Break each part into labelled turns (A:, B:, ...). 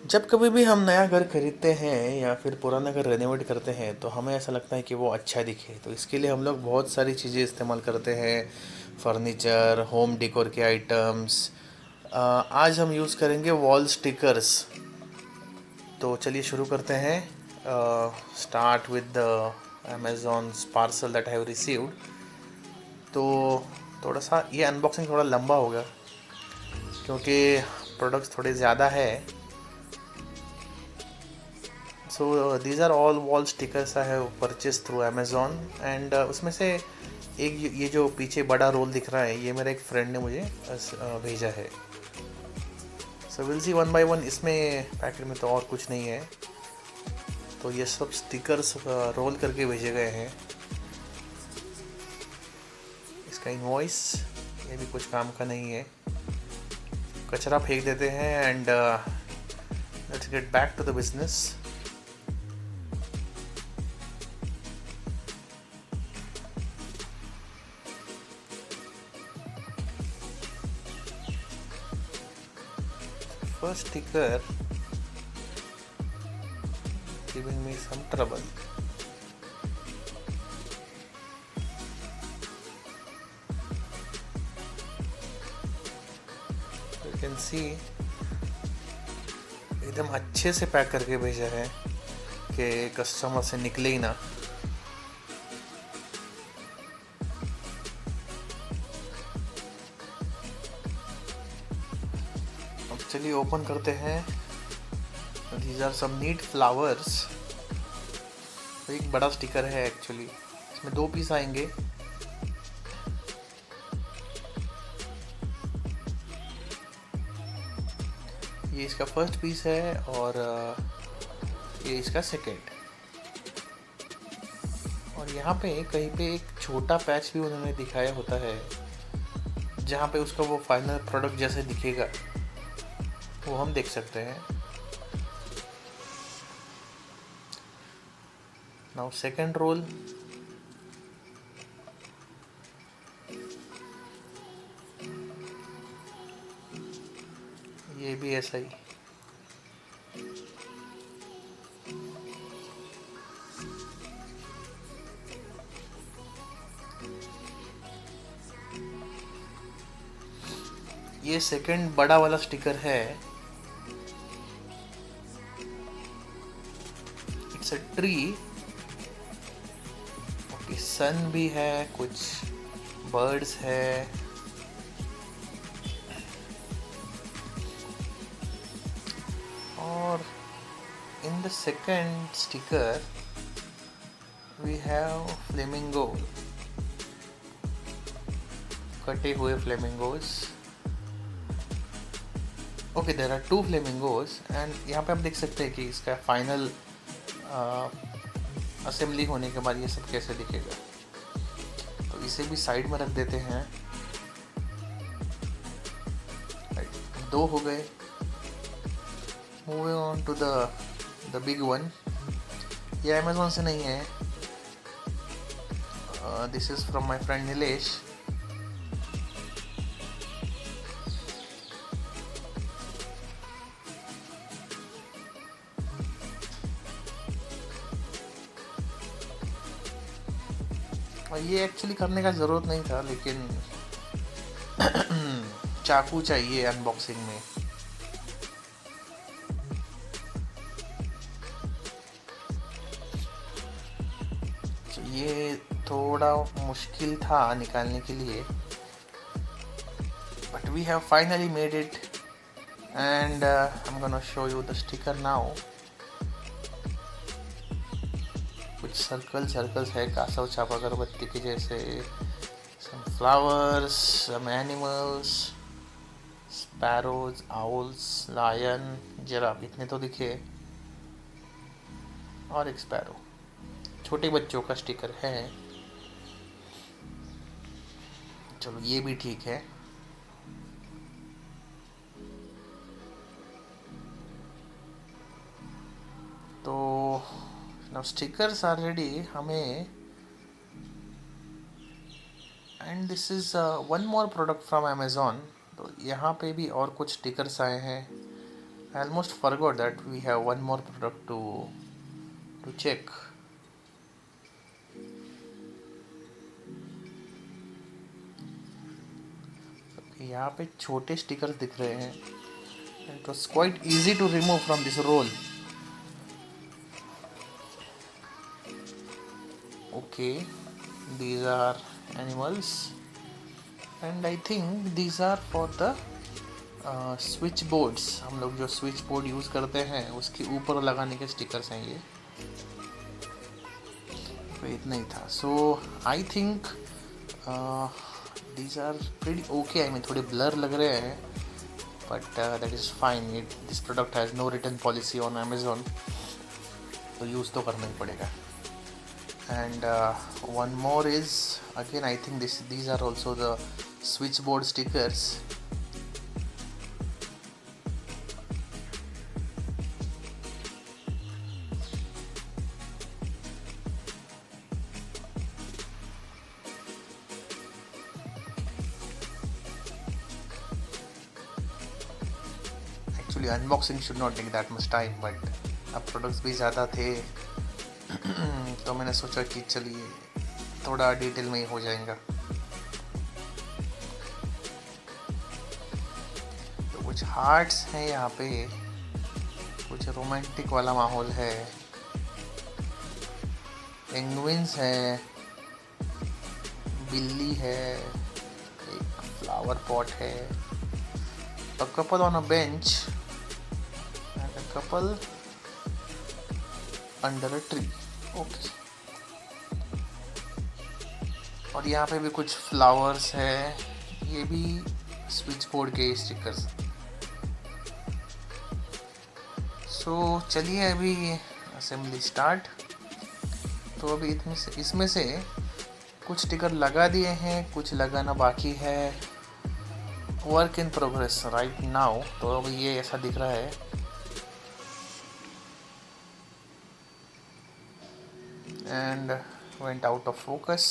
A: जब कभी भी हम नया घर खरीदते हैं या फिर पुराना घर रेनोवेट करते हैं तो हमें ऐसा लगता है कि वो अच्छा दिखे, तो इसके लिए हम लोग बहुत सारी चीज़ें इस्तेमाल करते हैं। फर्नीचर, होम डेकोर के आइटम्स। आज हम यूज़ करेंगे वॉल स्टिकर्स। तो चलिए शुरू करते हैं। Start with the Amazon parcel that I have received. तो थोड़ा सा ये अनबॉक्सिंग थोड़ा लंबा होगा क्योंकि प्रोडक्ट्स थोड़े ज़्यादा है। So these are all wall stickers I have purchase through Amazon and उसमें से एक ये जो पीछे बड़ा रोल दिख रहा है, ये मेरे एक फ्रेंड ने मुझे भेजा है। So will see one by one. इसमें पैकेट में तो और कुछ नहीं है, तो ये सब स्टिकर्स रोल करके भेजे गए हैं। इसका इनवॉइस, ये भी कुछ काम का नहीं है, कचरा फेंक देते हैं and let's get back to the business. First sticker giving me some trouble. You can see एकदम अच्छे से पैक करके भेजा है कि कस्टमर से निकले ही ना। अब चलिए ओपन करते हैं। These are some neat flowers. एक बड़ा स्टिकर है एक्चुअली, इसमें 2 पीस आएंगे। ये इसका फर्स्ट पीस है और ये इसका सेकेंड। और यहाँ पे कहीं पे एक छोटा पैच भी उन्होंने दिखाया होता है, जहाँ पे उसका वो फाइनल प्रोडक्ट जैसे दिखेगा वो हम देख सकते हैं। Now second roll. ये भी ऐसा ही। ये सेकंड बड़ा वाला स्टिकर है। It's a tree. Okay, sun भी है, कुछ बर्ड्स है। और in the second sticker we have flamingo, कटे हुए flamingos. Okay, there are 2 flamingos and यहाँ पे आप देख सकते हैं कि इसका फाइनल असेंबली होने के बाद ये सब कैसे दिखेगा। तो इसे भी साइड में रख देते हैं। 2 हो गए। Moving on to the big one. ये अमेज़ॉन से नहीं है, this is from my friend Nilesh. और ये एक्चुअली करने का ज़रूरत नहीं था, लेकिन चाकू चाहिए अनबॉक्सिंग में। तो ये थोड़ा मुश्किल था निकालने के लिए, but we have finally made it and I am gonna show you the sticker now. कुछ सर्कल्स है कासव चाप अगरबत्ती के जैसे, some flowers, some animals, sparrows, owls, lion, giraffe, इतने तो दिखे, और एक स्पैरो। छोटे बच्चों का स्टिकर है। चलो ये भी ठीक है। तो नाउ स्टिकर्स आर रेडी हमें। And this is one more product from Amazon. तो यहाँ पे भी और कुछ स्टिकर्स आए हैं। I almost forgot that we have one more product to check. यहाँ पे छोटे स्टिकर्स दिख रहे हैं. It was quite easy to remove from this roll. Okay, these are animals, and I think these are for the switch boards. हम लोग जो switch board use करते हैं उसके ऊपर लगाने के स्टिकर्स हैं ये. तो इतना ही था. So I think these are pretty okay. I mean थोड़े ब्लर लग रहे हैं, but that is fine. It this product has no return policy on Amazon, तो यूज़ तो करना ही पड़ेगा. And one more is, again I think these are also the switchboard stickers. Actually unboxing should not take that much time, but अब products भी ज़्यादा थे तो मैंने सोचा कि चलिए थोड़ा डिटेल में ही हो जाएगा. तो कुछ हार्ट्स हैं यहाँ पे, कुछ रोमांटिक वाला माहौल है, पेंगुइन्स है, बिल्ली है, एक फ्लावर पॉट है, a couple on a bench and a couple under a tree. Okay. और यहाँ पे भी कुछ फ्लावर्स है. ये भी स्विच बोर्ड के स्टिकर्स. सो चलिए अभी असेंबली स्टार्ट. तो अभी इसमें से कुछ स्टिकर लगा दिए हैं, कुछ लगाना बाकी है. Work in progress right now. तो अभी ये ऐसा दिख रहा है. And went out of focus.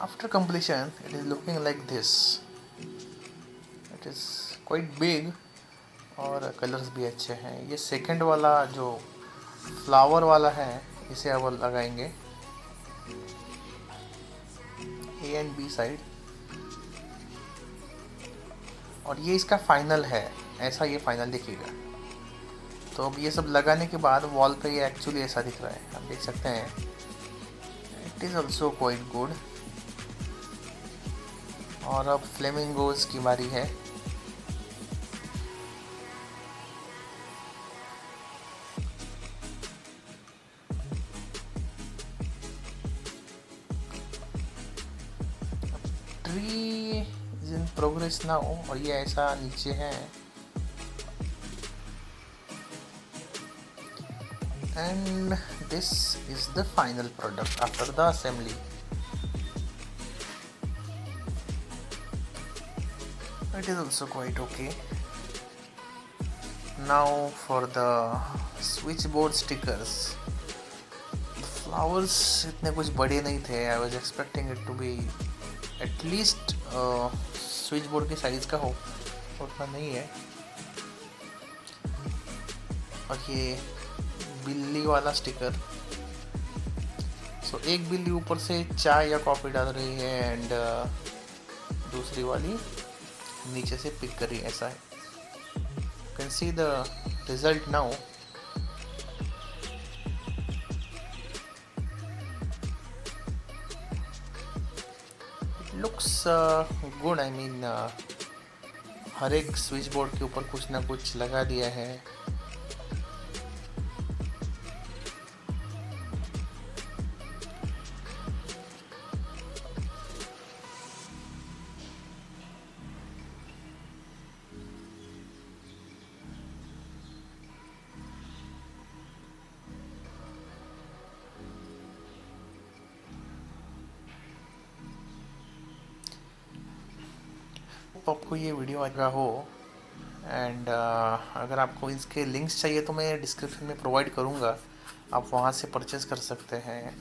A: After completion it is looking like this. It is quite big और कलर्स भी अच्छे हैं. ये सेकंड वाला जो फ्लावर वाला है इसे अब लगाएंगे ए एंड बी साइड. और ये इसका फाइनल है. ऐसा ये फाइनल दिखेगा. तो अब ये सब लगाने के बाद वॉल पे ये एक्चुअली ऐसा दिख रहा है. आप देख सकते हैं. It is also quite good. और अब फ्लेमिंगोज की बारी है. Tree is in progress now. और ये ऐसा नीचे है. And this is the final product after the assembly. It is also quite okay. Now for the switchboard stickers. Flowers इतने कुछ बड़े नहीं थे. I was expecting it to be at least switchboard के साइज का हो. उतना नहीं है. और ये बिल्ली वाला स्टिकर. सो एक बिल्ली ऊपर से चाय या कॉफ़ी डाल रही है एंड दूसरी वाली नीचे से पिक कर रही है. ऐसा है. You can see the result now. It looks good. I mean हर एक स्विच बोर्ड के ऊपर कुछ ना कुछ लगा दिया है. आपको ये वीडियो अच्छा हो. एंड अगर आपको इसके लिंक्स चाहिए तो मैं डिस्क्रिप्शन में प्रोवाइड करूँगा. आप वहाँ से परचेज़ कर सकते हैं.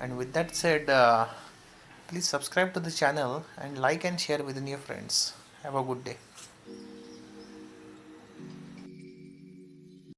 A: And with that said please subscribe to the channel and like and share with in your friends. Have a good day.